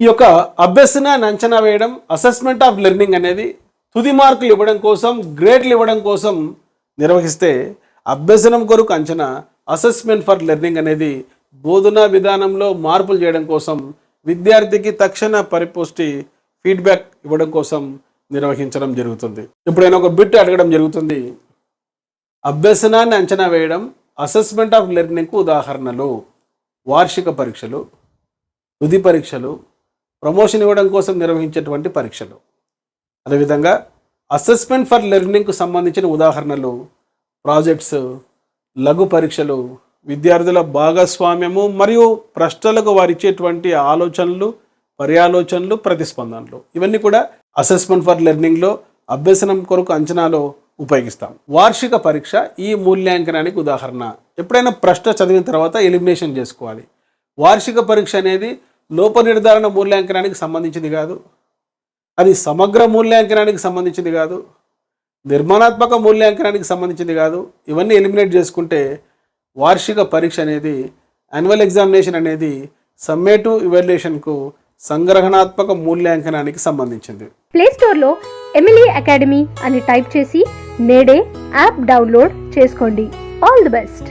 ఈ యొక్క అభ్యసనాన్ని అంచనా వేయడం, అసెస్మెంట్ ఆఫ్ లెర్నింగ్ అనేది తుది మార్కులు ఇవ్వడం కోసం, గ్రేడ్లు ఇవ్వడం కోసం నిర్వహిస్తే, అభ్యసనం కొరకు అంచనా, అసెస్మెంట్ ఫర్ లెర్నింగ్ అనేది బోధనా విధానంలో మార్పులు చేయడం కోసం, విద్యార్థికి తక్షణ పరిపుష్టి ఫీడ్బ్యాక్ ఇవ్వడం కోసం నిర్వహించడం జరుగుతుంది. ఎప్పుడైనా ఒక బిట్ అడగడం జరుగుతుంది, అభ్యసనాన్ని అంచనా వేయడం, అసెస్మెంట్ ఆఫ్ లెర్నింగ్కు ఉదాహరణలు వార్షిక పరీక్షలు, తుది పరీక్షలు, ప్రమోషన్ ఇవ్వడం కోసం నిర్వహించేటువంటి పరీక్షలు. అదేవిధంగా అసెస్మెంట్ ఫర్ లెర్నింగ్కు సంబంధించిన ఉదాహరణలు ప్రాజెక్ట్స్, లఘు పరీక్షలు, విద్యార్థుల భాగస్వామ్యము మరియు ప్రశ్నలకు వారు ఇచ్చేటువంటి ఆలోచనలు, పర్యాలోచనలు, ప్రతిస్పందనలు, ఇవన్నీ కూడా అసెస్మెంట్ ఫర్ లెర్నింగ్లో అభ్యసనం కొరకు అంచనాలో ఉపయోగిస్తాం. వార్షిక పరీక్ష ఈ మూల్యాంకనానికి ఉదాహరణ. ఎప్పుడైనా ప్రశ్న చదివిన తర్వాత ఎలిమినేషన్ చేసుకోవాలి. వార్షిక పరీక్ష అనేది లోప నిర్ధారణ మూల్యాంకనానికి సంబంధించింది కాదు, అది సమగ్ర మూల్యాంకనానికి సంబంధించింది కాదు, నిర్మాణాత్మక మూల్యాంకనానికి సంబంధించింది కాదు. ఇవన్నీ ఎలిమినేట్ చేసుకుంటే వార్షిక పరీక్ష అనేది, యాన్యువల్ ఎగ్జామినేషన్ అనేది సమ్మేటివ్ ఇవాల్యుయేషన్కు, సంగ్రహణాత్మక మూల్యాంకనానికి సంబంధించింది. ప్లే స్టోర్లో ఎమిలీ అకాడమీ అని టైప్ చేసి నేడే యాప్ డౌన్లోడ్ చేసుకోండి. All the best.